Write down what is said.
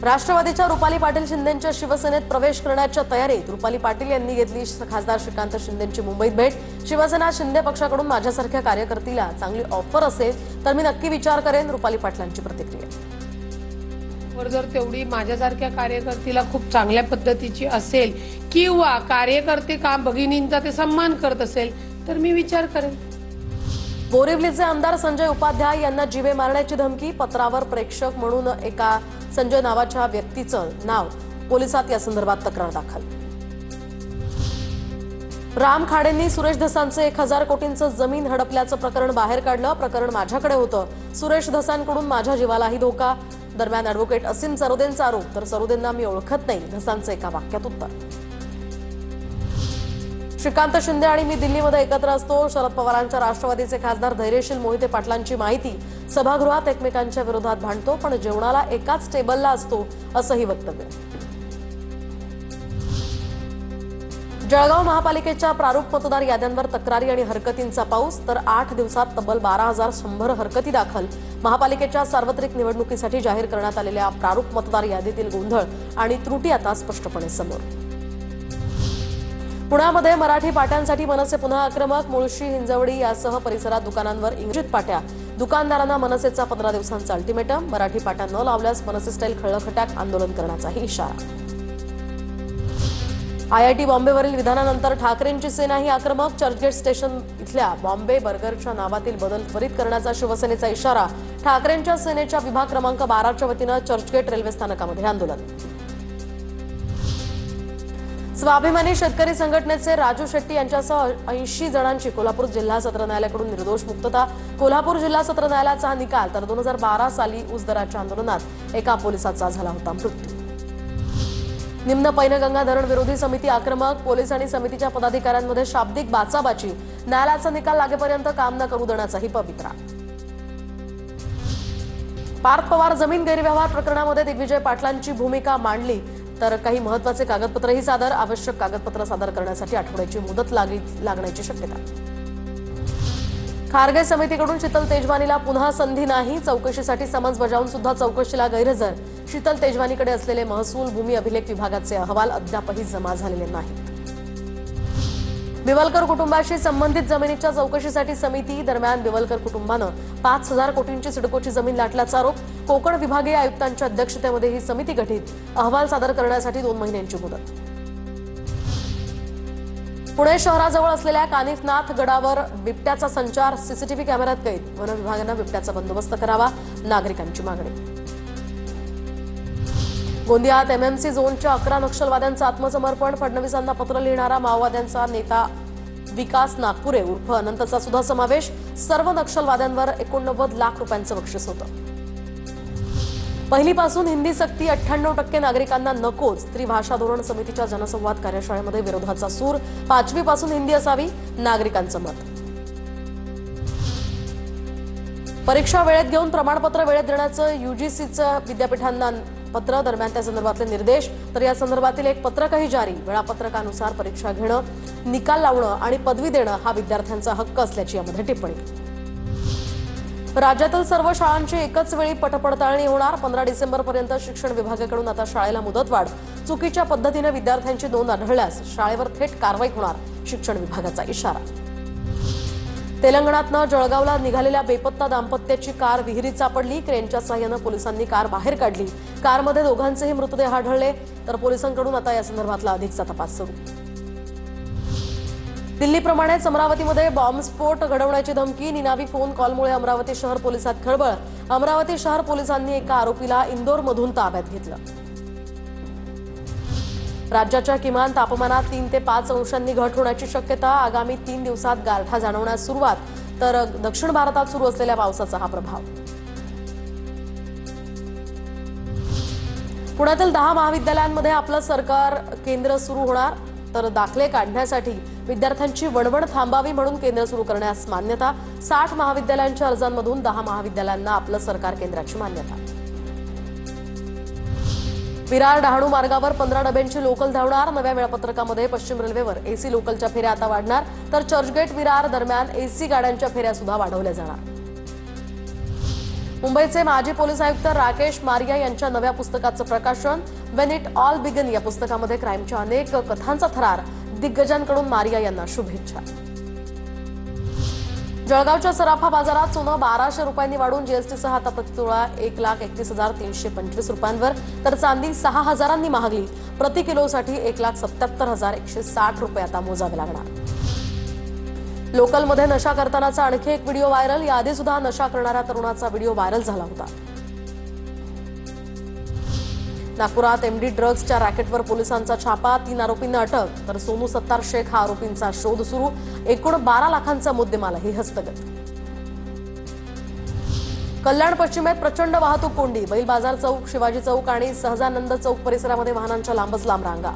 राष्ट्रवादीच्या रुपाली पाटील शिंदेंच्या शिवसेनेत प्रवेश करण्याच्या तयारीत रुपाली पाटील यांनी घेतली खासदार श्रीकांत शिंदेंची मुंबईत भेट। शिवसेना शिंदे पक्षाकडून माझ्यासारख्या कार्यकर्त्याला चांगली ऑफर असेल तर मी नक्की विचार करेन, रुपाली पाटलांची प्रतिक्रिया। जर तेवढी माझ्यासारख्या कार्यकर्त्याला खूप चांगल्या पद्धतीची असेल किंवा कार्यकर्ते काम भगिनींचा ते सन्मान करत असेल तर मी विचार करेन। बोरिवलीचे आमदार संजय उपाध्याय यांना जीवे मारण्याची धमकी, पत्रावर प्रेक्षक म्हणून एका संजय नावाच्या व्यक्तीचं नाव, पोलिसात या संदर्भात तक्रार दाखल। राम खाडेंनी सुरेश धसांचे 1000 कोटींचं जमीन हडपल्याचं प्रकरण बाहेर काढलं। प्रकरण माझ्याकडे होतं, सुरेश धसांकडून माझ्या जीवालाही धोका। दरम्यान ॲडव्होकेट असीम सरोदेंचा आरोप, तर सरोदेंना मी ओळखत नाही, धसांचं एका वाक्यात उत्तर। श्रीकांत शिंदे आणि मी दिल्लीमध्ये एकत्र असतो, शरद पवारांच्या राष्ट्रवादीचे खासदार धैर्यशील मोहिते पाटलांची माहिती। सभागृहात एकमेकांच्या विरोधात भांडतो पण जेवणाला एकाच टेबलला असतो, असंही वक्तव्य। जळगाव महापालिकेच्या प्रारूप मतदार याद्यांवर तक्रारी आणि हरकतींचा पाऊस, तर 8 दिवसात तब्बल 12,100 हरकती दाखल। महापालिकेच्या सार्वत्रिक निवडणुकीसाठी जाहीर करण्यात आलेल्या प्रारूप मतदार यादीतील गोंधळ आणि त्रुटी आता स्पष्टपणे समोर। पुण्यामध्ये मराठी पाट्यांसाठी मनसे पुन्हा आक्रमक, मुळशी, हिंजवडी यासह परिसरात दुकानांवर इंग्रजीत पाट्या। दुकानदारांना मनसेचा 15 दिवसांचा अल्टिमेटम, मराठी पाट्या न लावल्यास मनसे स्टाईल खळखटाक आंदोलन करण्याचाही इशारा। IIT बॉम्बेवरील विधानानंतर ठाकरेंची सेनाही आक्रमक, चर्चगेट स्टेशन इथल्या बॉम्बे बर्गरच्या नावातील बदल त्वरित करण्याचा शिवसेनेचा इशारा। ठाकरेंच्या सेनेच्या विभाग क्रमांक 12च्या वतीनं चर्चगेट रेल्वे स्थानकामध्ये आंदोलन। स्वाभिमानी शेतकरी संघटनेचे राजू शेट्टी यांच्यासह 80 जणांची कोल्हापूर जिल्हा सत्र न्यायालयाकडून निर्दोष मुक्तता। कोल्हापूर जिल्हा सत्र न्यायालयाचा हा निकाल, तर 2012 साली ऊस दराच्या आंदोलनात एका पोलिसाचा झाला होता मृत्यू। निम्न पैनगंगा धरण विरोधी समिती आक्रमक, पोलीस आणि समितीच्या पदाधिकाऱ्यांमध्ये शाब्दिक बाचाबाची। न्यायालयाचा निकाल लागेपर्यंत काम न करू देण्याचाही पवित्रा। पार्थ पवार जमीन गैरव्यवहार प्रकरणामध्ये दिग्विजय पाटलांची भूमिका मांडली, तर काही महत्त्वाचे कागदपत्रही सादर। आवश्यक कागदपत्र सादर करण्यासाठी आठवड्याची मुदत लागण्याची शक्यता। खारगे समितीकडून शीतल तेजवानीला पुन्हा संधी नाही, चौकशीसाठी समन्स बजावून सुद्धा चौकशीला गैरहजर। शीतल तेजवानीकडे असलेले महसूल भूमी अभिलेख विभागाचे अहवाल अद्यापही जमा झालेले नाहीत। बिवलकर कुटुंबाशी संबंधित जमिनीच्या चौकशीसाठी समिती, दरम्यान बिवलकर कुटुंबानं 5,000 कोटींची सिडकोची जमीन लाटल्याचा आरोप। कोकण विभागीय आयुक्तांच्या अध्यक्षतेमध्ये ही समिती गठीत, अहवाल सादर करण्यासाठी 2 महिन्यांची मुदत। पुणे शहराजवळ असलेल्या कानिफनाथ गडावर बिबट्याचा संचार, सीसीटीव्ही कॅमेऱ्यात कैद। वन विभागानं बिबट्याचा बंदोबस्त करावा, नागरिकांची मागणी। गोंदियात MMC झोनच्या 11 नक्षलवाद्यांचं आत्मसमर्पण, फडणवीसांना पत्र लिहिणारा माओवाद्यांचा नेता विकास नागपुरे उर्फ अनंतचा सुद्धा समावेश। सर्व नक्षलवाद्यांवर 89 लाख रुपयांचं बक्षीस होतं। पहिलीपासून हिंदी सक्ती, 98% नागरिकांना नकोच। त्रिभाषा धोरण समितीच्या जनसंवाद कार्यशाळेमध्ये विरोधाचा सूर, 5वी पासून हिंदी असावी, नागरिकांचं मत। परीक्षा वेळेत घेऊन प्रमाणपत्र वेळेत देण्याचं UGCचं विद्यापीठांना पत्र, दरम्यान त्या संदर्भातले निर्देश, तर या संदर्भातील एक पत्रकही जारी। वेळापत्रकानुसार परीक्षा घेणं, निकाल लावणं आणि पदवी देणं हा विद्यार्थ्यांचा हक्क असल्याची यामध्ये टिप्पणी। राज्यातील सर्व शाळांची एकच वेळी पटपडताळणी होणार, 15 डिसेंबरपर्यंत शिक्षण विभागाकडून आता शाळेला मुदतवाढ। चुकीच्या पद्धतीने विद्यार्थ्यांची नोंद आढळल्यास शाळेवर थेट कारवाई होणार, शिक्षण विभागाचा इशारा। तेलंगणातनं जळगावला निघालेल्या बेपत्ता दाम्पत्याची कार विहिरीत सापडली, क्रेनच्या सहाय्यानं पोलिसांनी कार बाहेर काढली। कारमध्ये दोघांचेही मृतदेह आढळले, तर पोलिसांकडून आता या संदर्भातला अधिकचा तपास सुरू। दिल्लीप्रमाणेच अमरावतीमध्ये बॉम्बस्फोट घडवण्याची धमकी, निनावी फोन कॉलमुळे अमरावती शहर पोलिसात खळबळ। अमरावती शहर पोलिसांनी एका आरोपीला इंदोरमधून ताब्यात घेतलं। राज्याच्या किमान तापमानात 3 ते 5 अंशांनी घट होण्याची शक्यता, आगामी 3 दिवसात गारठा जाणवण्यास सुरुवात, तर दक्षिण भारतात सुरू असलेल्या पावसाचा हा प्रभाव। पुण्यातील 10 महाविद्यालयांमध्ये आपलं सरकार केंद्र सुरू होणार, तर दाखले काढण्यासाठी विद्यार्थ्यांची वणवण थांबावी म्हणून केंद्र सुरू करण्यास मान्यता। 60 महाविद्यालयांच्या अर्जांमधून 10 महाविद्यालयांना आपलं सरकार केंद्राची मान्यता। विरार डहाणू मार्गावर 15 डब्यांची लोकल धावणार, नव्या वेळापत्रकामध्ये पश्चिम रेल्वेवर AC लोकलच्या फेऱ्या आता वाढणार, तर चर्चगेट विरार दरम्यान AC गाड्यांच्या फेऱ्या सुद्धा वाढवल्या जाणार। मुंबईचे माजी पोलीस आयुक्त राकेश मारिया यांच्या नव्या पुस्तकाचं प्रकाशन. वेन इट ऑल बिगन या पुस्तकामध्ये क्राईमच्या अनेक कथांचा थरार. दिग्गजांकडून मारिया यांना शुभेच्छा. जळगावच्या सराफा बाजारात सोनं 1200 रुपयांनी वाढून जीएसटीसह आता प्रतितोळा 1,31,325 रुपयांवर, तर चांदी 6,000 महागली. प्रति किलोसाठी 1,77,160 रुपये आता मोजावे लागणार. लोकलमध्ये नशा करतानाचा आणखी एक व्हिडिओ व्हायरल. याआधी सुद्धा नशा करणाऱ्या तरुणाचा व्हिडिओ व्हायरल झाला होता. नागपुरात एमडी ड्रग्जच्या रॅकेटवर पोलिसांचा छापा. 3 आरोपींना अटक, तर सोनू सत्तार शेख हा आरोपींचा शोध सुरू. एकूण 12 लाखांचा मुद्देमालही हस्तगत. कल्याण पश्चिमेत प्रचंड वाहतूक कोंडी. बैल बाजार चौक, शिवाजी चौक आणि सहजानंद चौक परिसरामध्ये वाहनांच्या लांबच लांब रांगा.